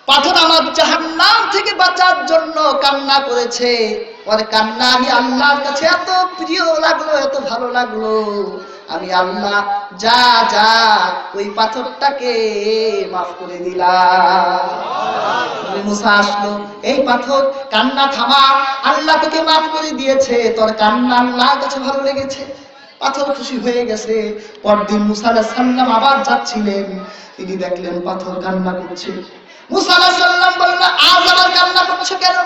পাথর আমার জাহান্নাম থেকে বাঁচার জন্য কান্না করেছে। পরে কান্না আমি আল্লাহর কাছে এত প্রিয় লাগলো, এত ভালো লাগলো, আমি আল্লাহ যা যা ওই পাথরটাকে মাফ করে দিলাম। নবী মুসা আসলো, এই পাথর কান্না থামা, আল্লাহ তোকে মাফ করে দিয়েছে, তোর কান্না আল্লাহর কাছে ভালো লেগেছে। পাথর খুশি হয়ে গেছে। পরদিন মুসা আলাইহিস সালাম আবার যাচ্ছিলেন, তিনি দেখলেন পাথর কান্না করছে। মুসা আলাইহিস সালাম বললেন, আজ আবার কান্না করছো কেন?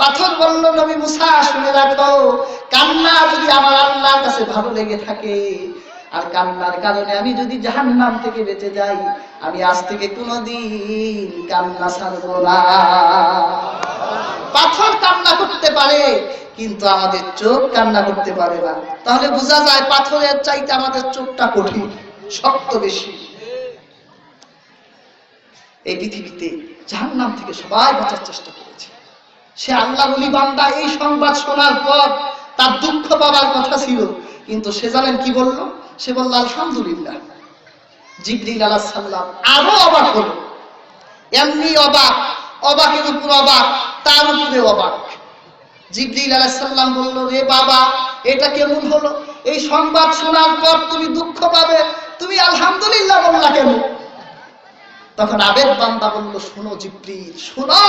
পাথর বলল, নবী মুসা শুনে রাখো, কান্না যদি আমার আল্লাহর কাছে ভালো লেগে থাকে আর কান্নার কারণে আমি যদি জাহান্নাম থেকে বেঁচে যাই, আমি আজ থেকে কোনোদিন কান্না ছাড়বো না। পাথর কান্না করতে পারে কিন্তু আমাদের চোখ কান্না করতে পারে না। তাহলে বোঝা যায় পাথরের চাইতে আমাদের চোখটা কঠিন, শক্ত বেশি। এই পৃথিবীতে জাহান্নাম থেকে সবাই বাঁচার চেষ্টা করেছে। সে আল্লাহর ওলি বান্দা এই সংবাদ শোনার পর তার দুঃখ পাওয়ার কথা ছিল, কিন্তু সে জানেন কি বলল? সে বলল আলহামদুলিল্লাহ। জিবরিল আলাইহিস সালাম আরো অবাক হলো, এমনি অবাক, অবাকের উপর অবাক, তার উপরে অবাক। জিবরিল আলাইহিস সালাম বলল, রে বাবা, এটা কেমন হলো? এই সংবাদ শোনার পর তুমি দুঃখ পাবে, তুমি আলহামদুলিল্লাহ বললা কেন? তখন আবেদ বান্দা বলল, শোনো জিবরিল, শোনো,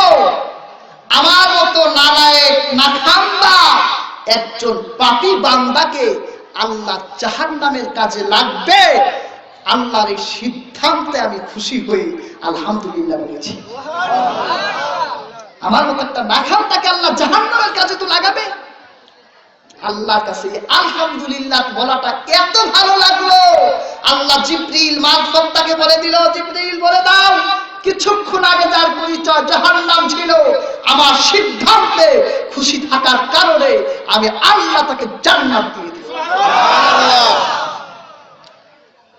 আমার মতো নালায়েক নাখান্দা একজন পাপী বান্দাকে আল্লাহ জাহান্নামের কাজে লাগবে, আল্লাহর এই সিদ্ধান্তে আমি খুশি হই, আলহামদুলিল্লাহ বলেছি। আমার মতো একটা নাখান্দাকে আল্লাহ জাহান্নামের কাজে তো লাগাবে। আল্লাহর কাছে আলহামদুলিল্লাহ বলাটা এত ভালো লাগলো, আল্লাহ জিবরিল মারফত তাকে বলে দিল, জিবরিল বলে দাও, কিছুক্ষণ আগে যার পরিচয় জাহান্নাম ছিল, আমার সিদ্ধান্তে খুশি থাকার কারণে আমি আল্লাহ তাকে জান্নাত দিয়ে দিই।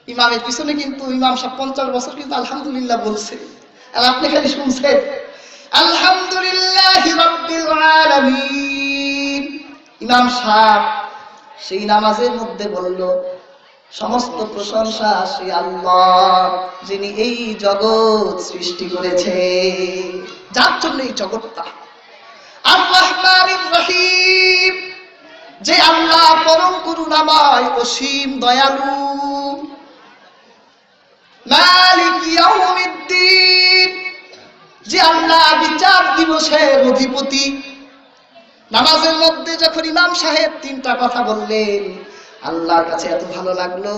ইমামের পিছনে কিন্তু ইমাম সাহেব 50 বছর কিন্তু আলহামদুলিল্লাহ বলছে, আর আপনি খালি শুনছেন আলহামদুলিল্লাহি রাব্বিল আলামিন। ইমাম সাহেব সেই নামাজের মধ্যে বলল, সমস্ত প্রশংসা সেই আল্লাহ যিনি এই জগৎ সৃষ্টি করেছে, যার জন্য এই জগৎটা। আর রহমানির রহিম, যে আল্লাহ পরম করুণাময়, অসীম দয়ালু। মালিক ইয়াউমিদ্দিন, যে আল্লাহ বিচার দিবসের অধিপতি। নামাজের মধ্যে যখন ইমাম সাহেব 3টা কথা বললেন, আল্লাহর কাছে এত ভালো লাগলো,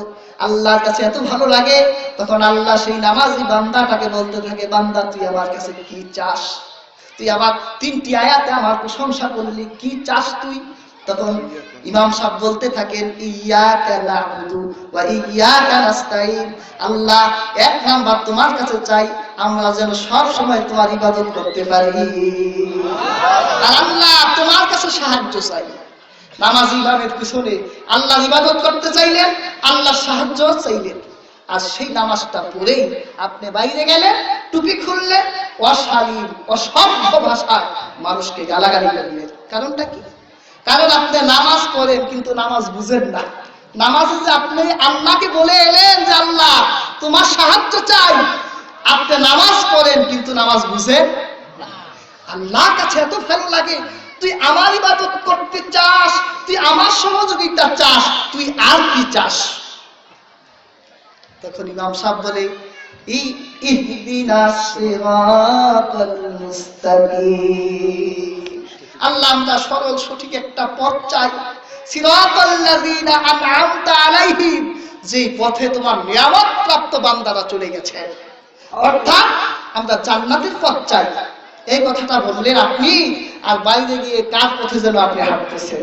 আল্লাহর কাছে এত ভালো লাগে, তখন আল্লাহ সেই নামাজি বান্দাটাকে বলতে থাকে, বান্দা তুই আমার কাছে কি চাস? তুই আবার 3টি আয়াতে আমার প্রশংসা করলি, কি চাস তুই? তখন ইমাম সাহেব বলতে থাকেন, ইয়্যাকা না'বুদু ওয়া ইয়্যাকা নাস্তাঈন। আল্লাহ, 1 নাম্বার তোমার কাছে চাই, আমরা যেন সব সময় তোমার ইবাদত করতে পারি। আর আল্লাহ তোমার কাছে সাহায্য চাই। নামাজ ইমামের পিছনে আল্লাহর ইবাদত করতে চাইলেন, আল্লাহর সাহায্য চাইলেন। আর সেই নামাজটা পড়েই আপনি বাইরে গেলেন, টুপি খুললেন, অশালীন অসভ্য ভাষায় মানুষকে গালাগালি করলেন। কারণটা কি? কারণ আপনি নামাজ পড়েন কিন্তু নামাজ বুঝেন না। নামাজে যে আপনি আল্লাহকে বলে এলেন যে আল্লাহ তোমার সাহায্য চাই, আপনি নামাজ পড়েন কিন্তু নামাজ বুঝেন না। আল্লাহর কাছে এত ভালো লাগে, তুই আমার ইবাদত করতে চাস, তুই আমার সহযোগিতা চাস, তুই আর কি চাস? তখন ইমাম সাহেব বলে, ইহদিনাস সিরাতাল মুস্তাকিম। আল্লাহ আমরা সরল সঠিক একটা পথ চাই। সিরাতাল্লাযীনা আন'আমতা আলাইহিম, যে পথে তোমার নিয়ামত প্রাপ্ত বান্দারা চলে গেছে, অর্থাৎ আমরা জান্নাতের পথ চাই। এই কথাটা বললেন আপনি, আর বাইরে গিয়ে কার পথে যেন আপনি হাঁটতেছেন,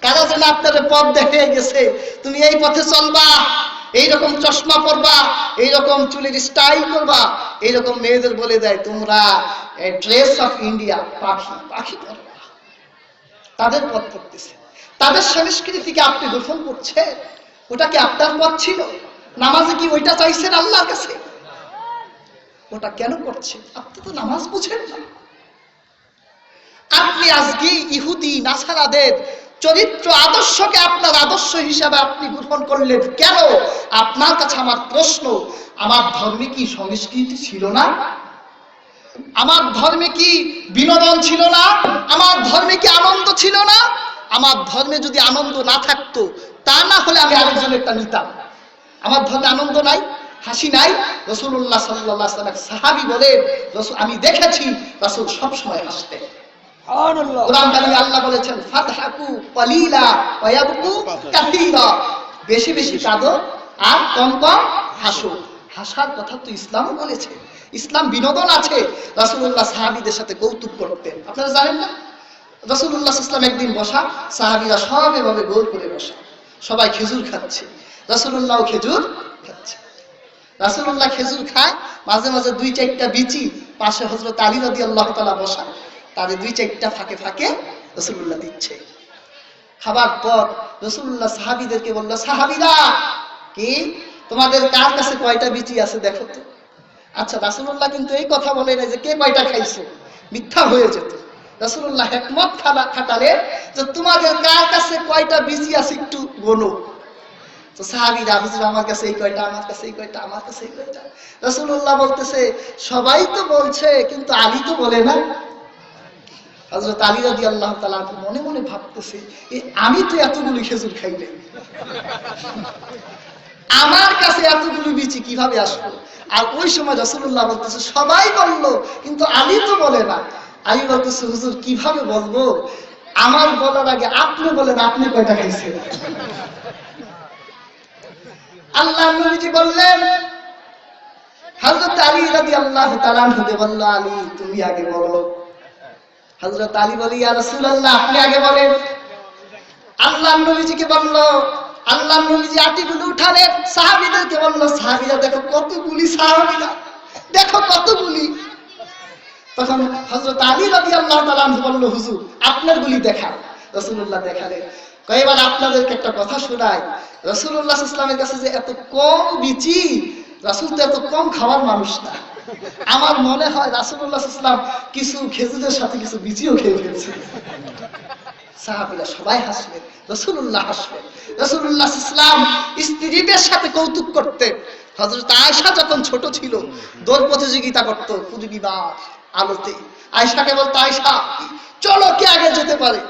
কারা যেন আপনার পথ দেখে গেছে, তুমি এই পথে চলবা, এইরকম চশমা পরবা, এইরকম চুলের স্টাইল করবা, এইরকম মেয়েদের বলে দেয় তোমরা ড্রেস অফ ইন্ডিয়া, পাখি পাখি পরবা। তাদের পথ পড়তেছে, তাদের সংস্কৃতিকে আপনি গ্রহণ করছে। ওটা কি আপনার পথ ছিল? নামাজে কি ওইটা চাইছেন আল্লাহর কাছে? ওটা কেন করছে? আপনি তো নামাজ বুঝেন না। আপনি আজকে ইহুদি নাসারাদের চরিত্র আদর্শকে আপনার আদর্শ হিসাবে আপনি গ্রহণ করলেন কেন? আপনার কাছে আমার প্রশ্ন, আমার ধর্মে কি সংস্কৃতি ছিল না? আমার ধর্মে কি বিনোদন ছিল না? আমার ধর্মে কি আনন্দ ছিল না? আমার ধর্মে যদি আনন্দ না থাকতো, তা না হলে আমি আরেকজনেরটা নিতাম। আমার ধর্মে আনন্দ নাই, হাসি নাই। রাসূলুল্লাহ সাল্লাল্লাহু আলাইহি ওয়াসাল্লাম সাহাবী বলে, আমি দেখেছি রাসূল সব সময় হাসতেন। সুবহানাল্লাহ। কোরআন কারিমে আল্লাহ বলেছেন, ফাতহাকু কালিলা ওয়া ইয়াবকু কাসীরা, বেশি বেশি কাঁদো আর কম কম হাসো। হাসার কথা তো ইসলামও বলেছে, ইসলাম বিনোদন আছে। রাসূলুল্লাহ সাহাবীদের সাথে কৌতুক করতেন, আপনারা জানেন না? রাসূলুল্লাহ সাল্লাল্লাহু আলাইহি ওয়াসাল্লাম একদিন বসা, সাহাবীরা সব এভাবে গোল করে বসা, সবাই খেজুর খাচ্ছে, রাসূলুল্লাহও খেজুর খাচ্ছে। রাসূলুল্লাহ খেজুর খায়, মাঝে মাঝে দুই চারটা বিচি পাশে হযরত আলী রাদিয়াল্লাহু তাআলা বসা, তাদের দুই চারটা ফাঁকে ফাঁকে রাসূলুল্লাহ দিচ্ছে। খাবার পর রাসূলুল্লাহ সাহাবীদেরকে বলল, সাহাবীরা কি তোমাদের কার কাছে কয়টা বিচি আছে দেখো তো। আচ্ছা, রাসূলুল্লাহ কিন্তু এই কথা বলে না যে কে কয়টা খাইছো, মিথ্যা হয়ে যেত। রাসূলুল্লাহ হিকমত খাটালেন যে তোমাদের কার কাছে কয়টা বিচি আছে একটু গোনো। তো সাহাবীরা, হুজুর আমার কাছে এই কয়টা, আমার কাছে এই কয়টা, আমার কাছে এই কয়টা। রাসূলুল্লাহ বলতেছে, সবাই তো বলছে কিন্তু আলী তো বলে না। হযরত আলী রাদিয়াল্লাহু তাআলা মনে মনে ভাবতেছে, আমি তো এতগুলো খেজুর খাই নাই, আমার কাছে এতগুলো বিচি কিভাবে আসলো? আর ওই সময় রাসূলুল্লাহ বলতেছে, সবাই বললো কিন্তু আলী তো বলে না। আলী বলতেছে, হুজুর কিভাবে বলবো, আমার বলার আগে আপনি বলেন আপনি কয়টা খাইছেন। আল্লাহর নবীজি বললেন, হযরত আলী রাদিয়াল্লাহু তাআলা আনহুকে বলল, আলী তুমি আগে বলো। হযরত আলী বলে, ইয়া রাসূলুল্লাহ আপনি আগে বলেন। আল্লাহর নবীজিকে বলল, আল্লাহর নবীজি আটিগুলো উঠালেন, সাহাবীদেরকে বলল, সাহাবীরা দেখো কতগুলি, সাহাবীরা দেখো কতগুলি। তখন হযরত আলী রাদিয়াল্লাহু তাআলা আনহু বলল, হুজুর আপনার গুলি দেখান। রাসূলুল্লাহ দেখালেন। এবার আপনাদেরকে একটা কথা শোনাই, রাসূলুল্লাহ সাল্লাল্লাহু আলাইহি ওয়াসাল্লামের কাছে যে এত কম বিচি, রাসূল তো এত কম খাওয়ার মানুষ না। আমার মনে হয় রাসূলুল্লাহ সাল্লাল্লাহু আলাইহি ওয়াসাল্লাম কিছু খেজুরের সাথে কিছু বিচিও খেয়ে ফেলছে। সাহাবীরা সবাই হাসলেন, রাসূলুল্লাহ হাসলেন। রাসূলুল্লাহ সাল্লাল্লাহু আলাইহি ওয়াসাল্লাম স্ত্রীদের সাথে কৌতুক করতেন। হযরত আয়েশা যখন ছোট ছিল, দৌড় প্রতিযোগিতা করত পূর্ণিমার আলোতে। আয়েশাকে বলতো, আয়েশা চলো কে আগে যেতে পারে,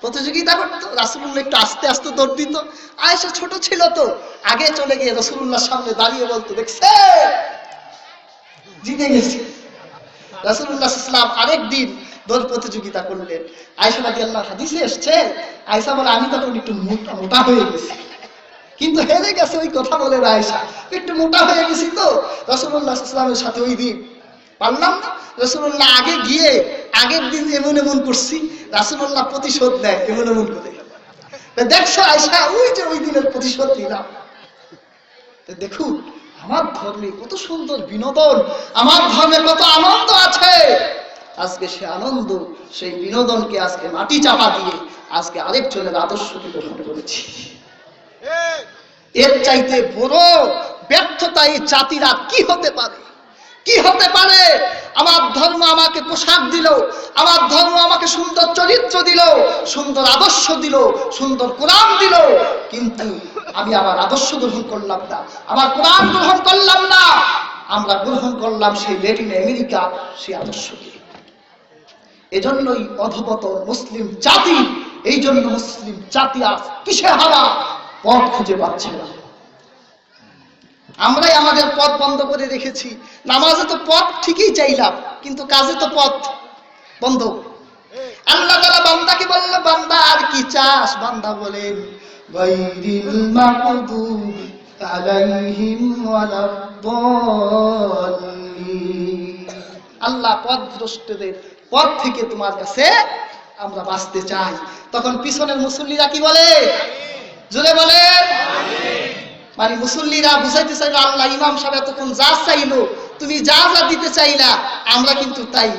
প্রতিযোগিতা করতো। রাসূলুল্লাহ একটু আস্তে আস্তে দৌড় দিত। আয়েশা ছোট ছিল তো, আগে চলে গিয়ে রাসূলুল্লাহর সামনে দাঁড়িয়ে বলতো, দেখছে জিতে গেছি। রাসূলুল্লাহ সাল্লাল্লাহু আলাইহি ওয়াসাল্লাম আরেকদিন দৌড় প্রতিযোগিতা করলেন। আয়েশা রাদিয়াল্লাহু হাদিসে এসেছে, আয়েশা বলে, আমি তখন একটু মোটা হয়ে গেছি, কিন্তু হেরে গেছে ওই কথা বলে আয়েশা, একটু মোটা হয়ে গেছি তো রাসূলুল্লাহ সাল্লাল্লাহু আলাইহি ওয়াসাল্লামের সাথে ওই দিন পারলাম না। রাসূলুল্লাহ আগে গিয়ে আগের দিন এমন এমন করছি, রাসূলুল্লাহ প্রতিশোধ নেয় এমন এমন করে। দেখছো আয়েশা, ওই যে ওই দিনের প্রতিশোধ নিলাম। দেখুন আমার ধর্মে কত সুন্দর বিনোদন, আমার ধর্মে কত আনন্দ আছে। আজকে সে আনন্দ, সেই বিনোদনকে আজকে মাটি চাপা দিয়ে আজকে আরেকজনের আদর্শকে গ্রহণ করেছি। এর চাইতে বড় ব্যর্থতা এই জাতিরা কি হতে পারে? কি হতে পারে? আমার ধর্ম আমাকে পোশাক দিল, আমার ধর্ম আমাকে সুন্দর চরিত্র দিল, সুন্দর আদর্শ দিল, সুন্দর কোরআন দিল, কিন্তু আমি আমার আদর্শ গ্রহণ করলাম না, আমার কোরআন গ্রহণ করলাম না, আমরা গ্রহণ করলাম সেই ল্যাটিন আমেরিকা সেই আদর্শকে। এজন্যই অধপতন মুসলিম জাতি, এই জন্য মুসলিম জাতি আজ কিসে হারা, পথ খুঁজে পাচ্ছে না। আমরাই আমাদের পথ বন্ধ করে রেখেছি। নামাজে তো পথ ঠিকই চাইলাম, কিন্তু কাজে তো পথ বন্ধ। আল্লাহ তাআলা বান্দাকে বলল, বান্দা আর কি চাস? বান্দা বলেন, গায়রিল মাগদুবি আলাইহিম ওয়ালাদ-দাল্লিন। আল্লাহ পথভ্রষ্টদের পথ থেকে তোমার কাছে আমরা বাঁচতে চাই। তখন পিছনের মুসল্লিরা কি বলে? জোরে বলে মানে মুসল্লিরা বুঝাইতে চাইলো, আল্লাহ ইমাম সাহেব এতক্ষণ যা চাইলো, তুমি যা যা দিতে চাইলা, আমরা কিন্তু তাই।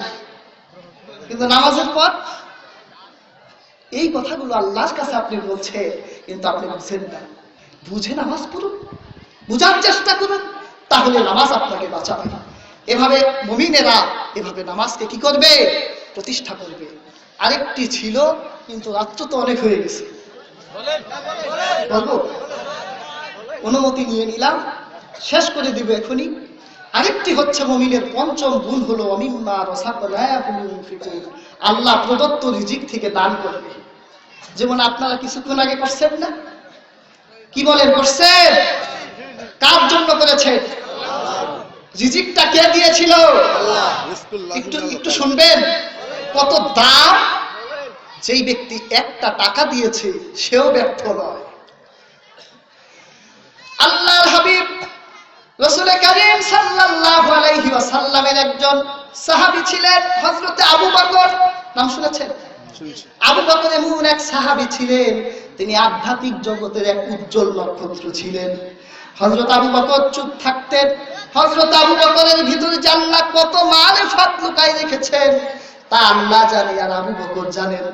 কিন্তু নামাজের পর এই কথাগুলো আল্লাহর কাছে আপনি বলছেন, কিন্তু আপনি বুঝেন না। বুঝে নামাজ পড়ুন, বুঝার চেষ্টা করুন, তাহলে নামাজ আপনাকে বাঁচাবে। এভাবে মুমিনেরা এভাবে নামাজকে কি করবে? প্রতিষ্ঠা করবে। আরেকটি ছিল, কিন্তু রাত্র তো অনেক হয়ে গেছে, বলবো অনুমতি নিয়ে নিলাম, শেষ করে দিব এখনই। আরেকটি হচ্ছে মুমিনের পঞ্চম গুণ হলো অমিম্মা রাযাকনাহুম ইউনফিকুন, আল্লাহ প্রদত্ত রিজিক থেকে দান করবে। যেমন আপনারা কিছুক্ষণ আগে করছেন না, কি বলেন করছেন? কার জন্য করেছেন? রিজিকটা কে দিয়েছিল? একটু একটু শুনবেন, কত দাম। যেই ব্যক্তি একটা টাকা দিয়েছে সেও ব্যর্থ নয়। আল্লাহর হাবিব রাসূল কারীম সাল্লাল্লাহু আলাইহি ওয়াসাল্লামের একজন সাহাবী ছিলেন হযরত আবু বকর। নাম শুনেছেন? আবু বকর এমন এক সাহাবী ছিলেন, তিনি আধ্যাত্মিক জগতের এক উজ্জ্বল নক্ষত্র ছিলেন। হযরত আবু বকর চুপ থাকতেন। হযরত আবু বকরের ভিতরে যে আল্লাহ কত মারিফাত লুকাই রেখেছেন তা আল্লাহ জানে আর আবু বকর জানেন।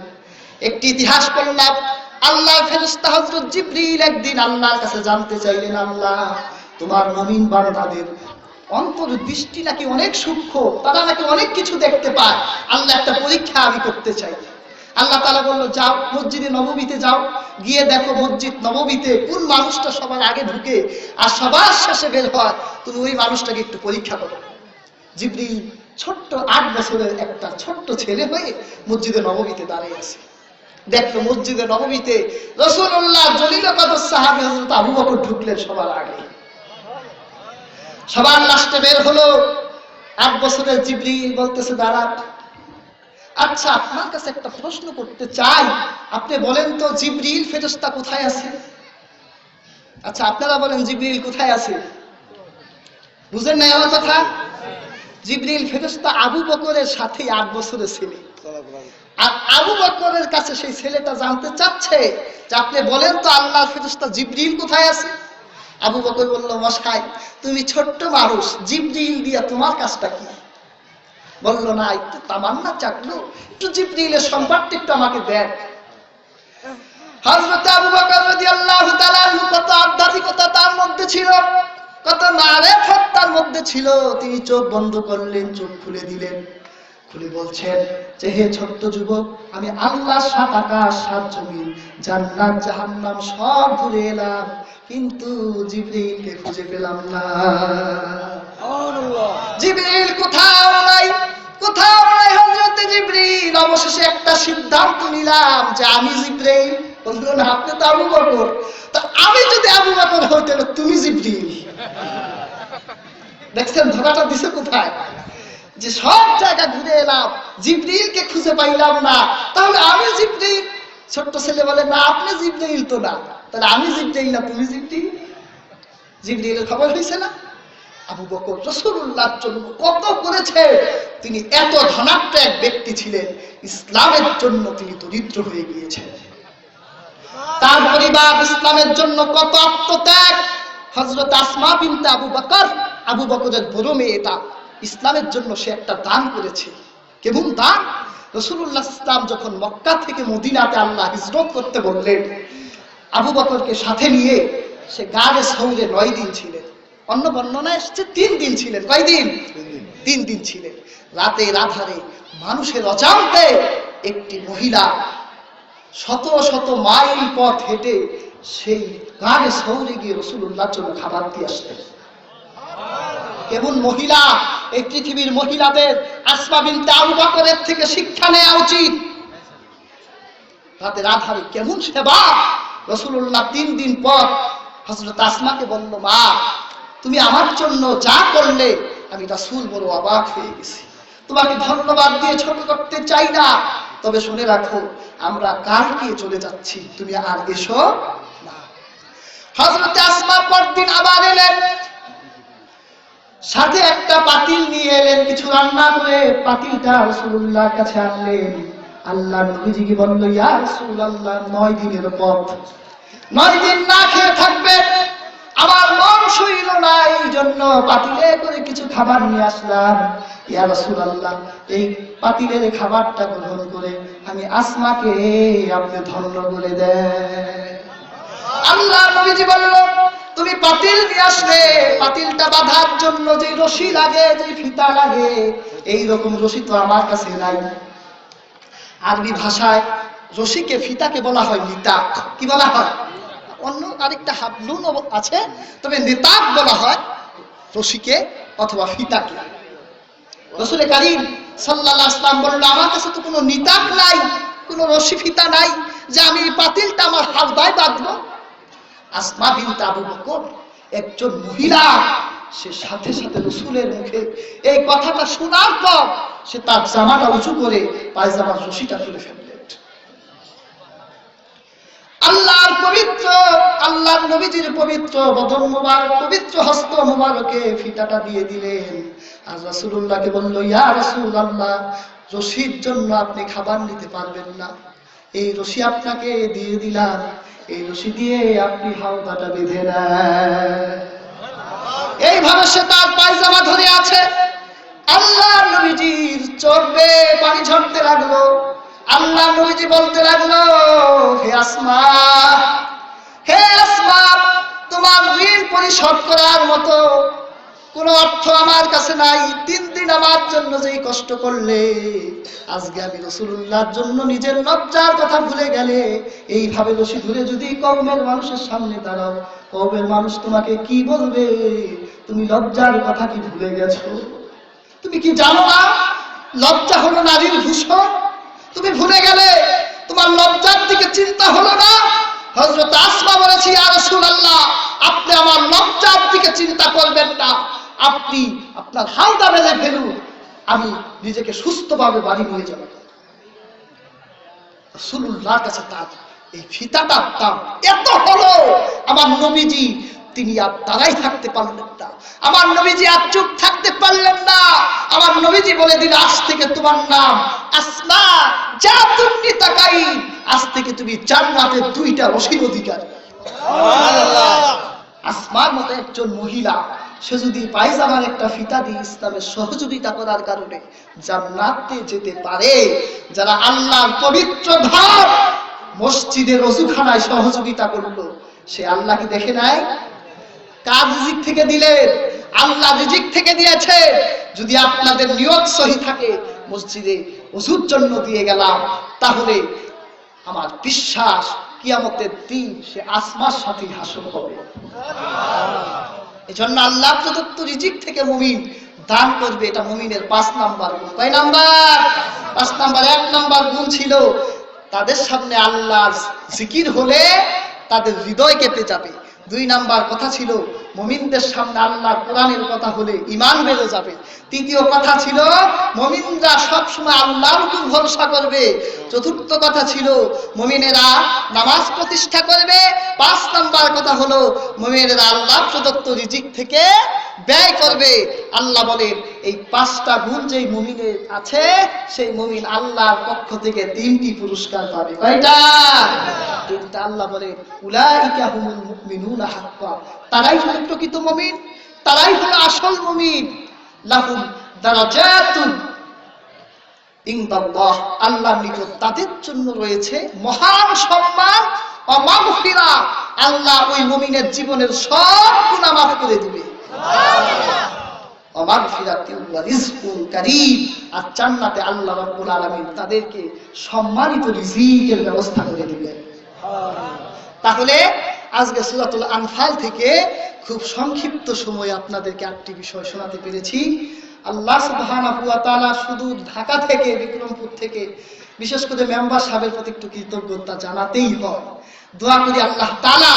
একটি ইতিহাস পড়লাম, আল্লাহর ফেরেশতা হযরত জিবরিল একদিন আল্লাহর কাছে জানতে চাইলেন, আল্লাহ তোমার মুমিন বান্দাদের অন্তর দৃষ্টি নাকি অনেক সূক্ষ্ম, তারা নাকি অনেক কিছু দেখতে পায়, আল্লাহ একটা পরীক্ষা আমি করতে চাই। আল্লাহ তাআলা বলল, যাও মসজিদে নববীতে যাও, গিয়ে দেখো মসজিদ নববীতে কোন মানুষটা সবার আগে ঢুকে আর সবার শেষে বের হয়, তুমি ওই মানুষটাকে একটু পরীক্ষা করো। জিবরিল ছোট্ট 8 বছরের একটা ছোট্ট ছেলে হয়ে মসজিদে নববীতে দাঁড়িয়ে আছে। দেখলো মসজিদে নববীতে রাসূলুল্লাহ জলিল কদর সাহাবী হযরত আবু বকর ঢুকলেন সবার আগে। সবার লাস্টে বের হলো 8 বছরের জিবরিল বলতেছে, দাঁড়ান, আচ্ছা আপনার কাছে একটা প্রশ্ন করতে চাই, আপনি বলেন তো জিবরিল ফেরেশতা কোথায় আছে? আচ্ছা আপনারা বলেন জিবরিল কোথায় আছে? বুঝেন না আমার কথা? জিবরিল ফেরেশতা আবু বকরের সাথে 8 বছরের ছেলে। আর আবু বকরের কাছে সেই ছেলেটা জানতে চাচ্ছে যে আপনি বলেন তো আল্লাহর ফেরেশতা জিবরিল কোথায় আছে? আবু বকর বলল, মশাই তুমি ছোট্ট মানুষ, জিবরিল দিয়া তোমার কাজটা কি? বলল, না একটু তামান্না চাকলো, একটু জিবরিলের সংবাদটা একটু আমাকে দেন। হযরত আবু বকর রাদিয়াল্লাহু তাআলা কত আধ্যাত্মিকতা তার মধ্যে ছিল, কত মারিফাত তার মধ্যে ছিল। তিনি চোখ বন্ধ করলেন, চোখ খুলে দিলেন, খুলে বলছেন যে হে ছোট্ট যুবক, আমি আল্লাহ 7 আকাশ 7 জমিন জান্নাত জাহান্নাম সব ঘুরে এলাম, কিন্তু জিবরিলকে খুঁজে পেলাম না। জিবরিল কোথাও নাই, কোথাও নাই হযরত জিবরিল। অবশেষে একটা সিদ্ধান্ত নিলাম যে আমি জিবরিল। বলল, না আপনি তো আবু বকর, তো আমি যদি আবু বকর হই তাহলে তুমি জিবরিল। দেখছেন ধরাটা দিছে কোথায়? যে সব জায়গা ঘুরে এলাম, জিবরিলকে খুঁজে পাইলাম না, তাহলে আমি জিবরিল। ছোট্ট ছেলে বলে, না আপনি জিবরিল তো না, তাহলে আমি জিবরিল না তুমি জিবরিল। জিবরিলের খবর হয়েছে না? আবু বকর রাসূলুল্লাহর জন্য কত করেছে। তিনি এত ধনাঢ্য এক ব্যক্তি ছিলেন, ইসলামের জন্য তিনি দরিদ্র হয়ে গিয়েছেন। তার পরিবার ইসলামের জন্য কত আত্মত্যাগ। হযরত আসমা বিনতে আবু বকর, আবু বকরের বড় মেয়েটা, ইসলামের জন্য সে একটা দান করেছে। কেমন দান? রাসূলুল্লাহ ইসলাম যখন মক্কা থেকে মদিনাতে আল্লাহ হিজরত করতে বললেন, আবু বকরকে সাথে নিয়ে সে গারে সৌরে 9 দিন ছিলেন। অন্য বর্ণনায় এসেছে 3 দিন ছিলেন। কয় দিন? 3 দিন ছিলেন। রাতের আধারে মানুষের অজান্তে একটি মহিলা শত শত মাইল পথ হেঁটে সেই গারে সৌরে গিয়ে রাসূলুল্লাহর জন্য খাবার দিয়ে আসতেন। কেমন মহিলা! এই পৃথিবীর মহিলাদের আসমা বিনতে আবু বকরের থেকে শিক্ষা নেওয়া উচিত। রাতের আধারে কেমন সেবা! রাসূলুল্লাহ 3 দিন পর হযরত আসমাকে বলল, মা তুমি আমার জন্য যা করলে আমি রাসূল বড় অবাক হয়ে গেছি। তোমাকে ধন্যবাদ দিয়ে ছোট করতে চাই না, তবে শুনে রাখো আমরা কালকে চলে যাচ্ছি, তুমি আর এসো না। হযরত আসমা পরদিন আবার এলেন, সাথে একটা পাতিল নিয়ে এলেন, কিছু রান্না করে পাতিলটা রাসূলুল্লাহর কাছে আনলেন। আল্লাহ নবীজিকে বলল, ইয়া রাসূলুল্লাহ 9 দিনের পথ, 9 দিন না খেয়ে থাকবেন, আমার মন সইল না, এই জন্য পাতিলে করে কিছু খাবার নিয়ে আসলাম। ইয়া রাসূলুল্লাহ এই পাতিলের খাবারটা গ্রহণ করে আমি আসমাকে আপনি ধন্য করে দেন। আল্লাহ নবীজি বলল, তুমি পাতিল নিয়ে আসলে, পাতিলটা বাঁধার জন্য যে রশি লাগে, যে ফিতা লাগে, এই রকম রশি তো আমার কাছে নাই। আরবি ভাষায় রশিকে ফিতাকে বলা হয় নিতাক। কি বলা হয়? অন্য আরেকটা হাবলুন আছে, তবে নিতাক বলা হয় রশিকে। অথবা ফিতাকে। রাসূল কারীম সাল্লাল্লাহু আলাইহি ওয়াসাল্লাম বলল, আমার কাছে তো কোনো নিতাক নাই, কোনো রশি ফিতা নাই যে আমি এই পাতিলটা আমার হালদায় বাঁধবো। আসমা বিনত আবু বকর একজন মহিলা, সে সাথে সাথে রাসূলের মুখে এই কথাটা শোনার পর সে তার জামাটা উঁচু করে পায়জামার রশিটা খুলে ফেললেন। আল্লাহর পবিত্র, আল্লাহর নবীজির পবিত্র বদন মোবারক, পবিত্র হস্ত মোবারকে ফিতাটা দিয়ে দিলেন। আর রাসূলুল্লাহকে বলল, ইয়া রাসূলুল্লাহ, রশির জন্য আপনি খাবার নিতে পারবেন না, এই রশি আপনাকে দিয়ে দিলাম, এই রশি দিয়ে আপনি হাওদাটা বেঁধে নেন। এইভাবে সে তার পায়জামা ধরে আছে। আল্লাহর নবীজির চোখে পানি ঝরতে লাগলো। আল্লাহ নবীজি বলতে লাগলো, হে আসমা, হে আসমা, তোমার ঋণ পরিশোধ করার মতো কোনো অর্থ আমার কাছে নাই। 3 দিন আমার জন্য যেই কষ্ট করলে, আজকে আমি রাসূলুল্লাহর জন্য নিজের লজ্জার কথা ভুলে গেলে এইভাবে রশি ধরে যদি কওমের মানুষের সামনে দাঁড়াও, কওমের মানুষ তোমাকে কি বলবে? তুমি লজ্জার কথা কি ভুলে গেছো? তুমি কি জানো না লজ্জা হলো নারীর ভূষণ? তুমি ভুলে গেলে, তোমার লজ্জার দিকে চিন্তা হলো না? হযরত আসমা বলেছে, ইয়া রাসূলুল্লাহ, আপনি আমার লজ্জার দিকে চিন্তা করবেন না, আপনি আপনার হালদা বেঁধে ফেলুন, আমি নিজেকে সুস্থভাবে বাড়ি নিয়ে যাব। রাসূলুল্লাহর কাছে তার এই ফিতাটার দাম এত হলো, আমার নবীজি তিনি আর দাঁড়াই থাকতে পারলেন না, আমার নবীজি আর চুপ থাকতে পারলেন না। আমার নবীজি বলে দিল, আজ থেকে তোমার নাম আসমা জাতুন নিতাকাই, আজ থেকে তুমি জান্নাতের 2টা রশির অধিকারী। সুবহানাল্লাহ। আসমার মতো একজন মহিলা, সে যদি পায়জামার একটা ফিতা দিয়ে ইসলামের সহযোগিতা করার কারণে জান্নাতে যেতে পারে, যারা আল্লাহর পবিত্র ঘর মসজিদের ওযুখানায় সহযোগিতা করলো, সে আল্লাহ কি দেখে নাই? কার রিজিক থেকে দিলেন? আল্লাহ রিজিক থেকে দিয়েছে। যদি আপনাদের নিয়ত সহি থাকে, মসজিদে ওযুর জন্য দিয়ে গেলাম, তাহলে আমার বিশ্বাস কিয়ামতের দিন সে আসমার সাথে হাসর হবে। এজন্য আল্লাহ প্রদত্ত রিজিক থেকে মুমিন দান করবে, এটা মুমিনের 5 নাম্বার গুণ। কয় নাম্বার? 5 নাম্বার। 1 নাম্বার গুণ ছিল, তাদের সামনে আল্লাহর জিকির হলে তাদের হৃদয় কেঁপে যাবে। 2 নাম্বার কথা ছিল, মুমিনদের সামনে আল্লাহর কোরআনের কথা হলে ঈমান বেড়ে যাবে। 3য় কথা ছিল, মুমিনরা সব সময় আল্লাহর উপর ভরসা করবে। 4র্থ কথা ছিল, মুমিনেরা নামাজ প্রতিষ্ঠা করবে। 5 নাম্বার কথা হলো, মুমিনেরা আল্লাহ প্রদত্ত রিজিক থেকে ব্যয় করবে। আল্লাহ বলেন, এই 5টা গুণ যেই মুমিনের আছে, সেই মুমিন আল্লাহর পক্ষ থেকে 3টি পুরস্কার পাবে। কয়টা? 3টা। আল্লাহ বলে, উলাইকা হুমুল মুমিনুনা হাক্কা, তারাই হলো প্রকৃত মুমিন, তারাই হলো আসল মুমিন। লাহুম দারাজাতুন ইনদাল্লাহ, আল্লাহর নিকট তাদের জন্য রয়েছে মহান সম্মান ও মাগফিরাত। আল্লাহ ওই মুমিনের জীবনের সব গুনাহ মাফ করে দিবে। সুবহানাল্লাহ। ওয়া মাগফিরাতুন ওয়া রিজকুন কারীম, আর জান্নাতে আল্লাহ রাব্বুল আলামিন তাদেরকে সম্মানিত রিজিকের ব্যবস্থা করে দিবেন। তাহলে আজকে সূরাতুল আনফাল থেকে খুব সংক্ষিপ্ত সময়ে আপনাদেরকে 8টি বিষয় শোনাতে পেরেছি। আল্লাহ সুবহানাহু ওয়া তাআলা শুধু ঢাকা থেকে, বিক্রমপুর থেকে, বিশেষ করে মেম্বার সাহেবের প্রতি একটু কৃতজ্ঞতা জানাতেই হয়। দোয়া করি আল্লাহ তাআলা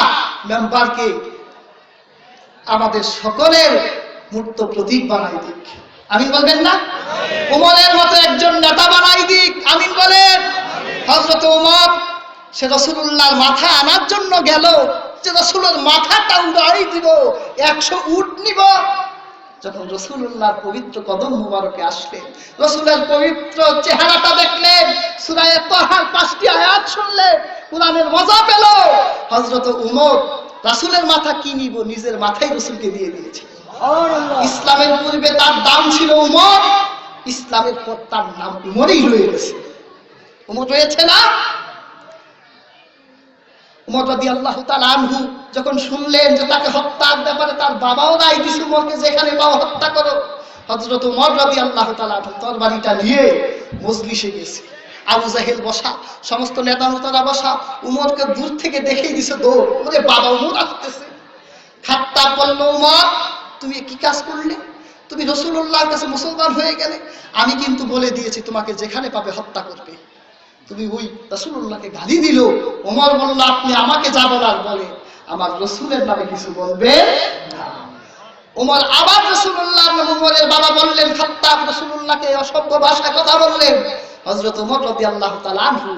মেম্বারকে আমাদের সকলের মূর্ত প্রতীক বানাই দিক। আমিন বলবেন না? ওমরের মতো একজন নেতা বানাই দিক। আমিন বলেন। হযরত ওমর, সে রাসূলুল্লাহর মাথা আনার জন্য গেল, যে রাসূলের মাথাটা উড়াই দিব, 100 উট নিব। যখন রাসূলুল্লাহর পবিত্র কদম মুবারকে আসলেন, রাসূলের পবিত্র চেহারাটা দেখলেন, সূরা তাহার 5টি আয়াত শুনলেন, কোরআনের মজা পেল, হযরত ওমর রাসূলের মাথা কি নিব, নিজের মাথাই রাসূলকে দিয়ে দিয়েছে। ইসলামের পূর্বে তার নাম ছিল ওমর, ইসলামের পর তার নাম ওমরই রয়ে গেছে। ওমর রয়েছে না? ওমর রাদিয়াল্লাহু তাআলা আনহু যখন শুনলেন যে তাকে হত্যার ব্যাপারে তার বাবাও রায় দিয়েছে, ওমরকে যেখানে পাও হত্যা করো, হযরত ওমর রাদিয়াল্লাহু তাআলা তরবারিটা নিয়ে মজলিসে গেছে। আবু জাহেল বসা, সমস্ত নেতা নেতারা বসা, ওমরকে দূর থেকে দেখেই দিছে দৌড়, ওরে বাবা ওমর আসতেছে। খাত্তাব বলল, ওমর তুমি কি কাজ করলে? তুমি রাসূলুল্লাহর কাছে মুসলমান হয়ে গেলে, আমি কিন্তু বলে দিয়েছি তোমাকে যেখানে পাবে হত্যা করবে। তুমি ওই রাসূলুল্লাহকে গালি দিল। ওমর বলল, আপনি আমাকে যা বলার বলে, আমার রাসূলের নামে কিছু বলবে না। ওমর আবার রাসূলুল্লাহর নামে, ওমরের বাবা বললেন খাত্তাব, রাসূলুল্লাহকে অসভ্য ভাষায় কথা বললেন। হযরত ওমর রাদিয়াল্লাহু তাআলা আনহু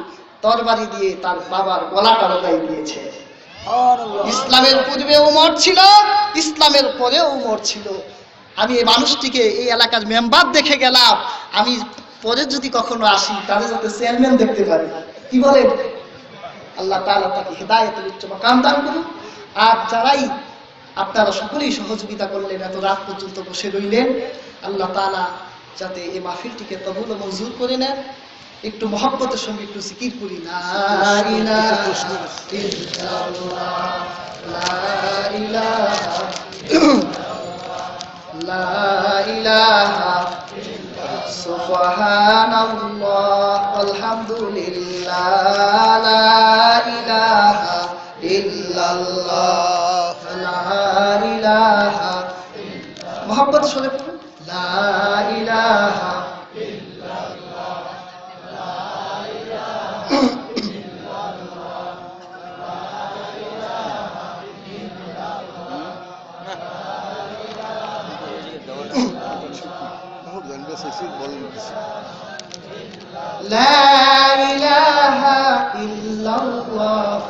তরবারি দিয়ে তার বাবার গলাটা লগাই দিয়েছে। ইসলামের পূর্বে ওমর ছিল, ইসলামের পরেও ওমর ছিল। আমি এই মানুষটিকে এই এলাকার মেম্বার দেখে গেলাম, আমি পরে যদি কখনো আসি তাহলে যাতে চেয়ারম্যান দেখতে পারি। কি বলেন? আল্লাহ তাআলা তাকে হিদায়াতের উচ্চ মাকাম দান করুন। আর যারাই আপনারা সকলেই সহযোগিতা করলেন, এত রাত পর্যন্ত বসে রইলেন, আল্লাহ তাআলা যাতে এই মাহফিলটিকে কবুল ও মঞ্জুর করে নেন। একটু মহব্বতের সঙ্গে একটু জিকির করি, লা ইলাহা ইল্লাল্লাহ, লা ইলাহা লা ইলাহা সুবহানাল্লাহ আলহামদুলিল্লাহ, লা ইলাহা ইল্লাল্লাহ, লা ইলাহা। মহব্বতের সঙ্গে পড়ুন, লা ইলাহা লা ইলাহা ইল্লাল্লাহ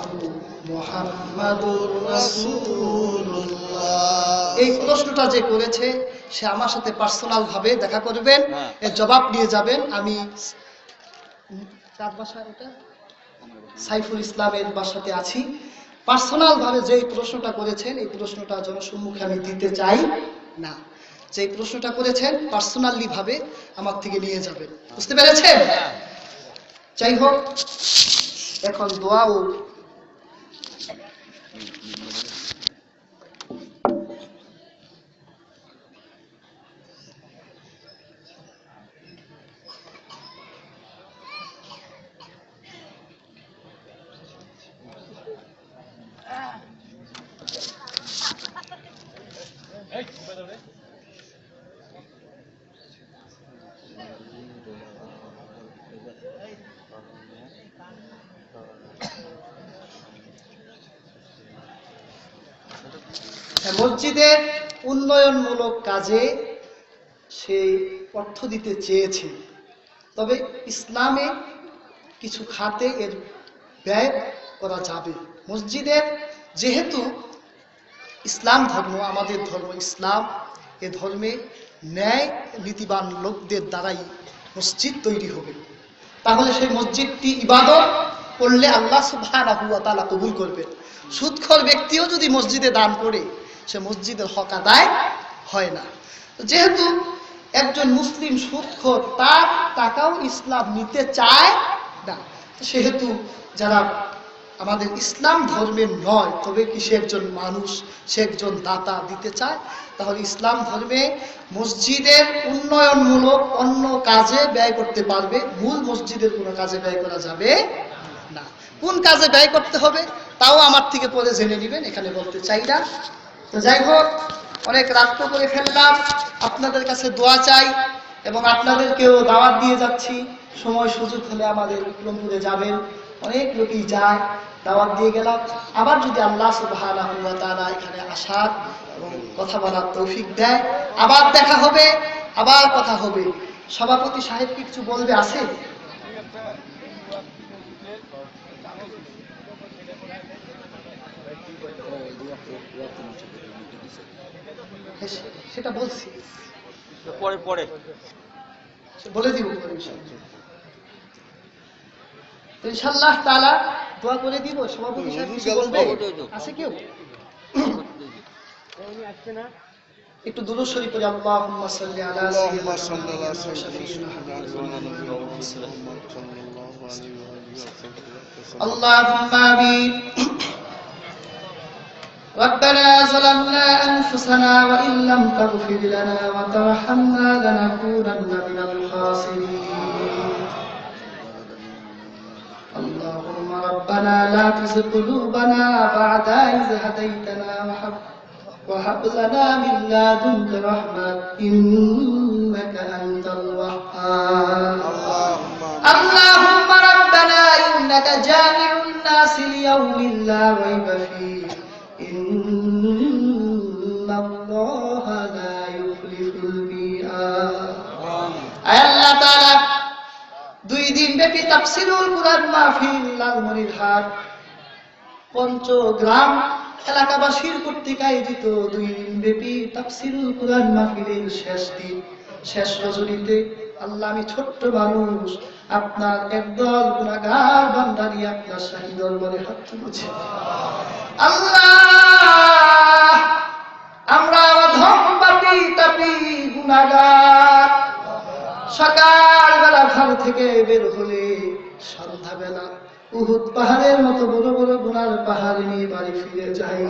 মুহাম্মাদুর রাসূলুল্লাহ। এই প্রশ্নটা যে করেছে সে আমার সাথে পার্সোনাল ভাবে দেখা করবেন, এর জবাব নিয়ে যাবেন। আমি সাইফুল ইসলামের বাসাতে আছি। পার্সোনাল ভাবে যে প্রশ্নটা করেছেন এই প্রশ্নটা জনসম্মুখে আমি দিতে চাই না। যে প্রশ্নটা করেছেন পার্সোনালি ভাবে আমার থেকে নিয়ে যাবেন, বুঝতে পেরেছেন? যাই হোক, এখন দোয়াও মসজিদের উন্নয়নমূলক কাজে সে অর্থ দিতে চেয়েছে, তবে ইসলামে কিছু খাতে এর ব্যয় করা যাবে। মসজিদের যেহেতু ইসলাম ধর্ম, আমাদের ধর্ম ইসলাম, এ ধর্মে ন্যায় নীতিবান লোকদের দ্বারাই মসজিদ তৈরি হবে। তাহলে সেই মসজিদটি ইবাদত করলে আল্লাহ সুবহানাহু ওয়া তাআলা কবুল করবেন। সুদখোর ব্যক্তিও যদি মসজিদে দান করে সে মসজিদের হক আদায় হয় না। যেহেতু একজন মুসলিম সুদখোর, তার টাকাও ইসলাম নিতে চায় না, সেহেতু যারা আমাদের ইসলাম ধর্মের নয়, তবে কি সে একজন মানুষ, সে একজন দাতা দিতে চায়, তাহলে ইসলাম ধর্মে মসজিদের উন্নয়নমূলক অন্য কাজে ব্যয় করতে পারবে, মূল মসজিদের কোনো কাজে ব্যয় করা যাবে না। কোন কাজে ব্যয় করতে হবে তাও আমার থেকে পরে জেনে নেবেন, এখানে বলতে চাই না। তো যাই হোক, অনেক রাত্র করে ফেললাম, আপনাদের কাছে দোয়া চাই এবং আপনাদেরকেও দাওয়াত দিয়ে যাচ্ছি। সময় সুযোগ হলে আমাদের বিক্রমপুরে যাবেন, অনেক লোকই যায়, দাওয়াত দিয়ে গেলাম। আবার যদি আল্লাহ সুবহানাহু ওয়া তাআলা এখানে আসার এবং কথা বলার তৌফিক দেয়, আবার দেখা হবে, আবার কথা হবে। সভাপতি সাহেব কিছু বলবে আছে? সেটা বলছি পরে পরে বলে দিব ইনশাআল্লাহ তাআলা। দোয়া করে দিব। সভাপতি সাহেব কিছু বলবে আছে কেউ? একটু দুরূদ শরীফ পড়ি। আল্লাহুম্মা সাল্লি আলা সাইয়্যিদিনা আল্লাহুম্মা আমিন। ربنا ظلمنا أنفسنا وإن لم تغفر لنا وترحمنا لنكونن من الخاسرين. ربنا لا تزغ قلوبنا بعد إذ هديتنا وهب لنا من لدنك رحمة إنك أنت الوهاب اللهم ربنا إنك جامع الناس ليوم لا ريب فيه إن الله لا يخلف الميعاد আয় আল্লাহ তাআলা 2 দিন ব্যাপী তাফসীরুল কুরআন মাহফিল লালমনিরহাট পঞ্চগ্রাম এলাকাবাসীর কর্তৃক আয়োজিত 2 দিন ব্যাপী তাফসীরুল কুরআন মাহফিলের শেষ দিন শেষ রজনীতে আল্লাহ আমি ছোট্ট মানুষ আপনার একদল গুনাহগার বান্দা নিয়ে আপনার শাহী দরবারে হাত তুলেছি আল্লাহ আমরা অধম পাপী তাপী গুনাহগার সকালবেলা ঘর থেকে বের হলে সন্ধ্যাবেলা উহুদ পাহাড়ের মতো বড় বড় গুনার পাহাড় নিয়ে বাড়ি ফিরে যাই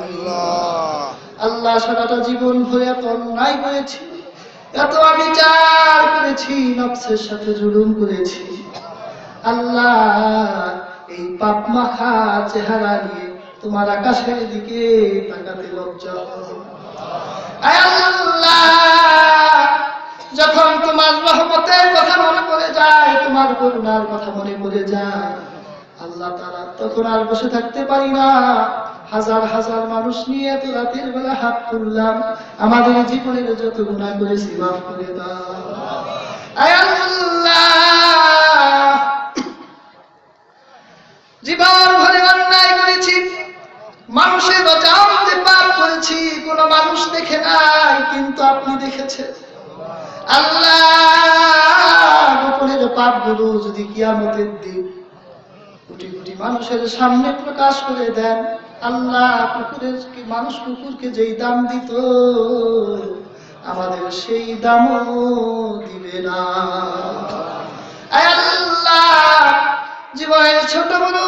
আল্লাহ সারাটা জীবন ভরে এত অন্যায় করেছি এত অবিচার করেছি নফসের সাথে জুলুম করেছি আল্লাহ এই পাপ মাখা চেহারা নিয়ে তোমার আকাশের দিকে তাকাতে লজ্জা আয় আল্লাহ যখন তোমার রহমতের কথা মনে পড়ে যায় তোমার করুণার কথা মনে পড়ে যায় আল্লাহ তাআলা তখন আর বসে থাকতে পারি না হাজার হাজার মানুষ নিয়ে এত রাতের বেলা হাত তুললাম আমাদের জীবনের যত গুনাহ করেছি মাফ করে দাও আয় আল্লাহ জীবন ভরে অন্যায় করেছি মানুষের অজান্তে পাপ করেছি কোনো মানুষ দেখে নাই কিন্তু আপনি দেখেছেন আল্লাহ গোপনের পাপগুলো যদি কিয়ামতের দিন কোটি কোটি মানুষের সামনে প্রকাশ করে দেন আল্লাহ কুকুরকে যেই দাম দিত আমাদের সেই দামও দিবে না আয় আল্লাহ জীবনের ছোট বড়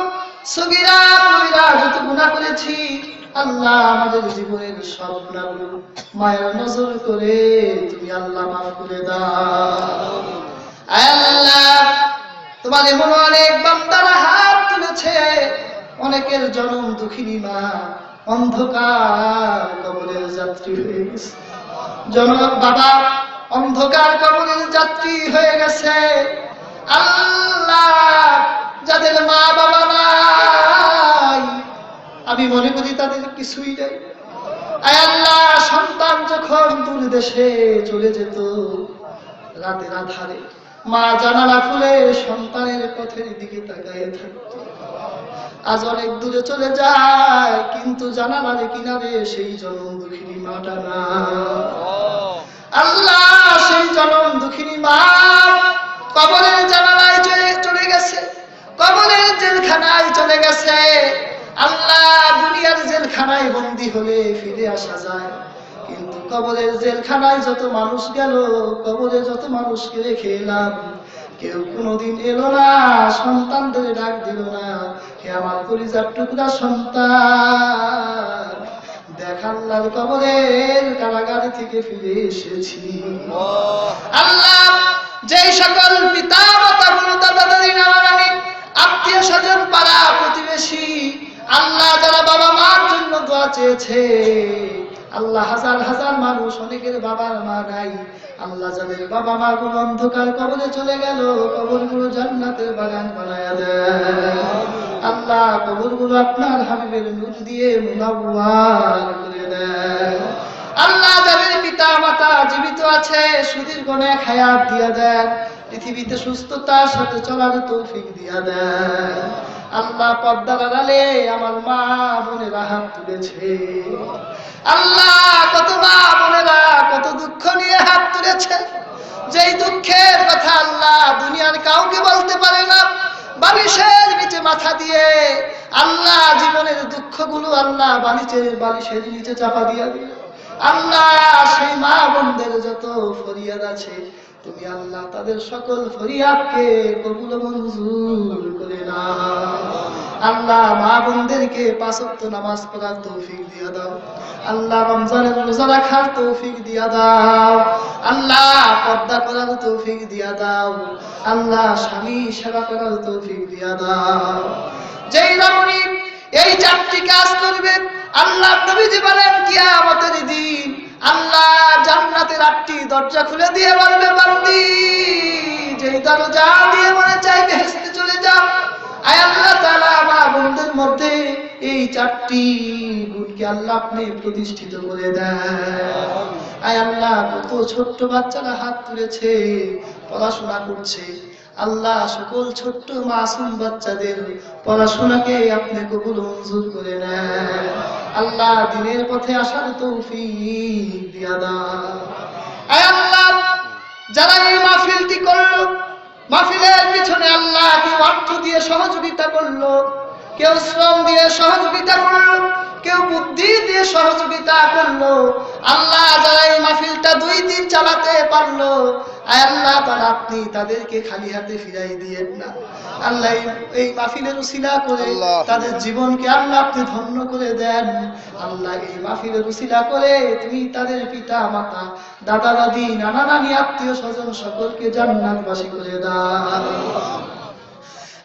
সগীরা কবিরা যত গুনাহ করেছি আল্লাহ আমাদের জীবনের সব গুনাহগুলো মায়ের নজর করে তুমি আল্লাহ মাফ করে দাও আয় আল্লাহ তোমার এমন অনেক বান্দারা হাত তুলেছে অনেকের জনম দুঃখিনী মা অন্ধকার কবরের যাত্রী হয়ে গেছে জনক বাবা অন্ধকার কবরের যাত্রী হয়ে গেছে আল্লাহ যাদের মা বাবা নাই আমি মনে করি তাদের কিছুই নাই আয় আল্লাহ সন্তান যখন দূর দেশে চলে যেত রাতের আধারে মা জানালা খুলে সন্তানের পথের দিকে তাকায় থাকত আজ অনেক দূরে চলে যায় কিন্তু জানালার কিনারে সেই জনম দুঃখিনী মাটা না আল্লাহ সেই জনম দুঃখিনী মা কবরের জানালায় চলে গেছে কবরের জেলখানায় চলে গেছে আল্লাহ দুনিয়ার জেলখানায় বন্দী হলে ফিরে আসা যায় কিন্তু কবরের জেলখানায় যত মানুষ গেল কবরে যত মানুষকে রেখে এলাম কেউ কোনোদিন এলো না সন্তানদের ডাক দিল না হে আমার কলিজার টুকরা সন্তান দেখ আল্লাহর কবরের কারাগার থেকে ফিরে এসেছি আল্লাহ যেই সকল পিতা মাতা গুরু দাদা দাদি নানা নানি আত্মীয় স্বজন পাড়া প্রতিবেশী আল্লাহ যারা বাবা মার জন্য দোয়া চেয়েছে আল্লাহ হাজার হাজার মানুষ অনেকের বাবার মা নাই আল্লাহ যাদের বাবা মা গুলো অন্ধকার কবরে চলে গেল কবরগুলো জান্নাতের বাগান বানায়া দেয় আল্লাহ কবরগুলো আপনার হাবিবের নূর দিয়ে মুনাওয়ার করে দেয় আল্লাহ যাদের পিতা মাতা জীবিত আছে সুদীর্ঘ নেক হায়াত দিয়া দেন পৃথিবীতে সুস্থতার সাথে চলার তৌফিক দিয়া দেন আল্লাহ পর্দার আড়ালে আমার মা বোনেরা হাত তুলেছে আল্লাহ কত মা বোনেরা কত দুঃখ নিয়ে হাত তুলেছে যেই দুঃখের কথা আল্লাহ দুনিয়ার কাউকে বলতে পারে না বালিশের নিচে মাথা দিয়ে আল্লাহ জীবনের দুঃখগুলো আল্লাহ বালিশের নিচে চাপা দিয়া দিয়ে আল্লাহ সেই মা বোনদের যত ফরিয়াদ আছে তুমি আল্লাহ তাদের সকল ফরিয়াদকে কবুল মঞ্জুর করে নাও আল্লাহ মা বোনদেরকে 5 ওয়াক্ত নামাজ পড়ার তৌফিক দিয়া দাও আল্লাহ রমজানের রোজা রাখার তৌফিক দিয়া দাও আল্লাহ পর্দা করার তৌফিক দিয়া দাও আল্লাহ স্বামী সেবা করার তৌফিক দিয়া দাও যেই রমণী এই 4টি কাজ করবে আল্লাহ নবীজি বলেন কিয়ামতের দিন আল্লাহ জান্নাতের 8টি দরজা খুলে দিয়ে বলবে বান্দি যেই দরজা দিয়ে মনে চাই বেহেশতে চলে যাও। আয় আল্লাহ তাআলা আমার বন্ধুদের মধ্যে এই 4টি গুণকে আল্লাহ আপনি প্রতিষ্ঠিত করে দেন। আয় আল্লাহ কত ছোট্ট বাচ্চারা হাত তুলেছে, পড়াশোনা করছে। আল্লাহ সকল ছোট্ট মাসুম বাচ্চাদের পড়াশোনাকে আপনি কবুল মঞ্জুর করে নেন। আল্লাহ দ্বীনের পথে আসার তৌফিক দিয়া দাও। আয় আল্লাহ যারা এই মাহফিলটি করলো, মাহফিলের পিছনে আল্লাহ কেউ অর্থ দিয়ে সহযোগিতা করলো, কেউ শ্রম দিয়ে সহযোগিতা করলো, কেউ বুদ্ধি দিয়ে সহযোগিতা করলো। আল্লাহ যারা এই মাহফিলটা 2 দিন চালাতে পারলো, আয় আল্লাহ তাআলা আপনি তাদেরকে খালি হাতে ফিরাই দিয়েন না। আল্লাহ এই মাহফিলের উসিলা করে তাদের জীবনকে আল্লাহ আপনি ধন্য করে দেন। আল্লাহ এই মাহফিলের উসিলা করে তুমি তাদের পিতা মাতা, দাদা দাদি, নানা নানি, আত্মীয় স্বজন সকলকে জান্নাতবাসী করে দাও।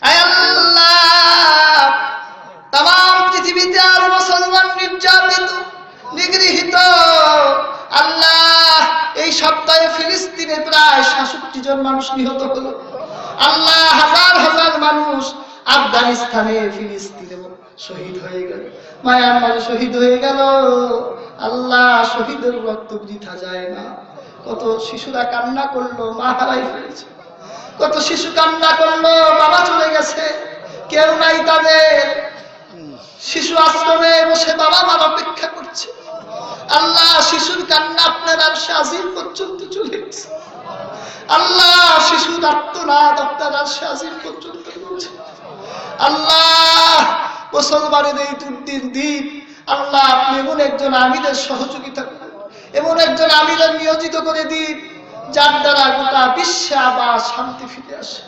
আয় আল্লাহ তাম পৃথিবীতে আর মুসলমান নির্যাতিত নিগৃহীত, আল্লাহ এই সপ্তাহে ফিলিস্তিনে প্রায় 66 জন মানুষ নিহত হলো। আল্লাহ হাজার হাজার মানুষ আফগানিস্তানে ফিলিস্তিনে শহীদ হয়ে গেল, মায়ানমারে শহীদ হয়ে গেল। আল্লাহ শহীদের রক্ত বৃথা যায় না। কত শিশুরা কান্না করলো, মা হারাই ফেলেছে। কত শিশু কান্না করলো, বাবা চলে গেছে, কেউ নাই তাদের। শিশু আশ্রমে বসে বাবা মার অপেক্ষা করছে। আল্লাহ শিশুর কান্না আপনার আরশে আজিম পর্যন্ত চলে গেছে। আল্লাহ শিশুর আর্তনাদ আপনার আরশে আজিম পর্যন্ত পৌঁছে। আল্লাহ মুসলমানের এই দুর্দিন দিন আল্লাহ আপনি এমন একজন আমিরের সহযোগিতা করেন, এমন একজন আমিরের নিয়োজিত করে দিন যার দ্বারা গোটা বিশ্বে আবার শান্তি ফিরে আসে।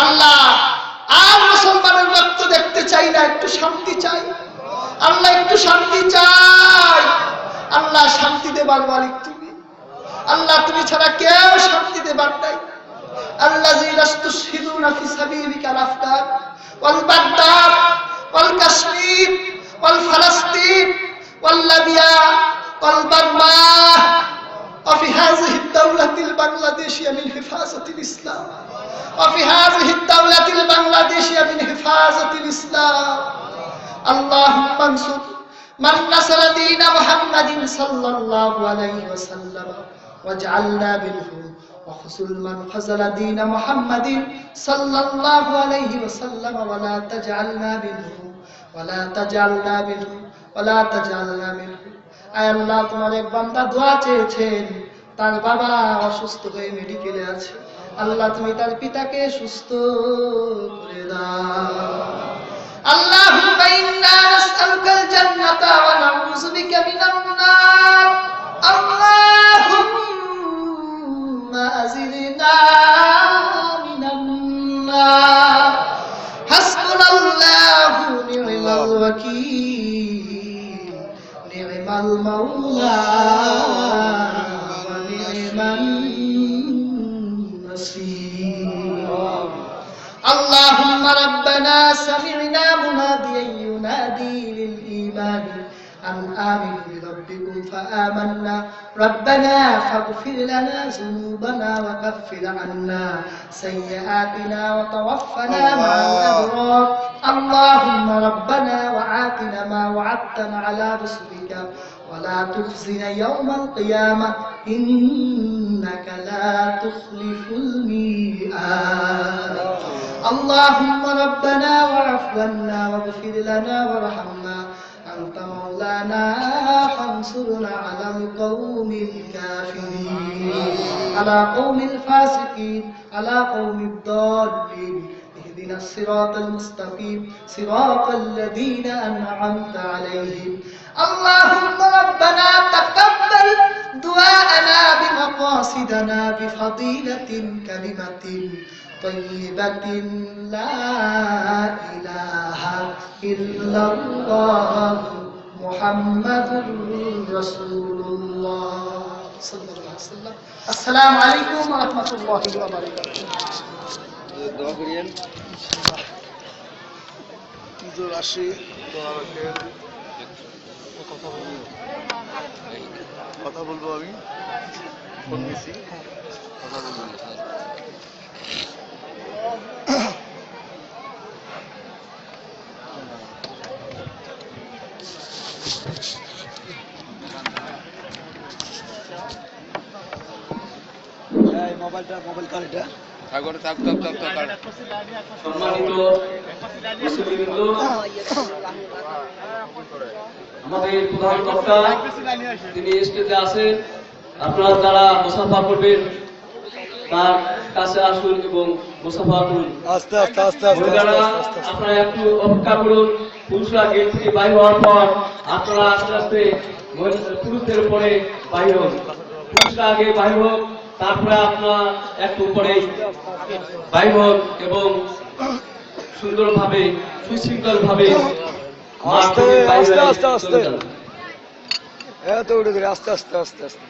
আল্লাহ আর মুসলমানের রক্ত দেখতে চাই না, একটু শান্তি চাই। আল্লাহ একটু শান্তি চাই। আল্লাহ শান্তি দেবার মালিক তুমি। আল্লাহ তুমি ছাড়া কেউ শান্তি দেবার নাই। আল্লাযী লাস্তুশহিদুনা ফি সাবিলিকাল আফগান ওয়াল বাগদাদ ওয়াল কাশ্মীর ওয়াল ফালাস্তিন ওয়াল লিবিয়া ওয়াল বার্মা وفي هذه الدولة البنغلاديشية من حفاظة الإسلام وفي هذه الدولة البنغلاديشية من حفاظة الإسلام اللهم انصر من نصر دين محمد صلى الله عليه وسلم واجعلنا منهم وخذل من خذل دين محمد صلى الله عليه وسلم ولا تجعلنا منهم ولا تجعلنا منهم ولا تجعلنا منهم। আয় আল্লাহ তোমার এক বান্দা দোয়া চেয়েছেন, তার বাবা অসুস্থ হয়ে মেডিকেলে আছে। আল্লাহ তুমি তার পিতাকে সুস্থ করে দাও। আল্লাহুম্মা ইন্না নাসআলুকাল জান্নাতা ওয়া নাউযু বিকা মিনান নার। আল্লাহুম্মা আজিরনা মিনান নার। হাসবুনাল্লাহু নি'মাল ওয়াকিল, নি'মাল মাওলা ওয়া নি'মান নাসীর। اللهم ربنا سمعنا مناديا ينادي للإيمان أن آمنوا بربكم فآمنا ربنا فاغفر لنا ذنوبنا وكفر عنا سيئاتنا وتوفنا مع الأبرار اللهم ربنا وآتنا ما وعدتنا على رسلك ولا تخزنا يوم القيامة إنك لا تخلف الميعاد اللهم ربنا واعف عنا واغفر لنا وارحمنا أنت مولانا فانصرنا على القوم الكافرين على قوم الفاسقين على قوم الضالين اهدنا الصراط المستقيم صراط الذين أنعمت عليهم اللهم ربنا تقبل دعاءنا بمقاصدنا بفضيلة كلمة طيبة لا إله إلا الله محمد رسول الله صلى الله عليه وسلم السلام عليكم ورحمة الله وبركاته দোয়া করিয়েন ঈদুল আশি দোয়া রাখেন। কথা বলবো আমি ফোন নিছি কথা বলবো মোবাইল কার্ডটা সাগর থাক সম্মানিত মুসলিমবৃন্দ, আমাদের প্রধান বক্তা তিনি স্টেজে আছেন। আপনারা যারা মুসাফা করবেন তার কাছে আসুন এবং মুসাফা করুন। আস্তে আস্তে আস্তে মহিলারা আপনারা একটু অপেক্ষা করুন। পুরুষরা গেট থেকে বাইরে হওয়ার পর আপনারা আস্তে আস্তে পুরুষদের উপরে বাইর হন। পুরুষরা আগে বাইর হোক, তারপরে আপনার একটু পরে বাইর হন এবং সুন্দরভাবে সুশৃঙ্খলভাবে আস্তে আস্তে আস্তে আস্তে এত উঠে গেলে আস্তে আস্তে আস্তে আস্তে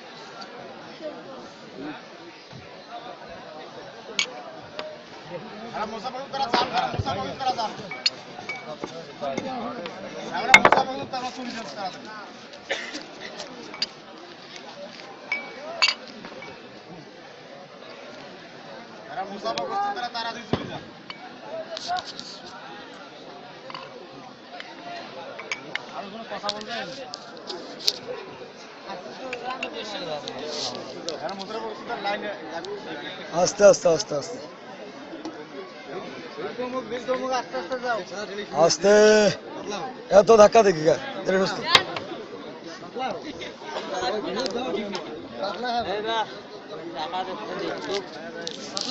আস্তে আস্তে আস্তে আস্তে আস্তে এত ধাক্কা দেখি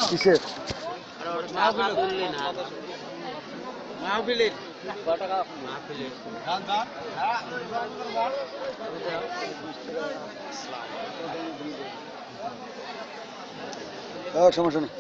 কিসের সমস্যা নেই।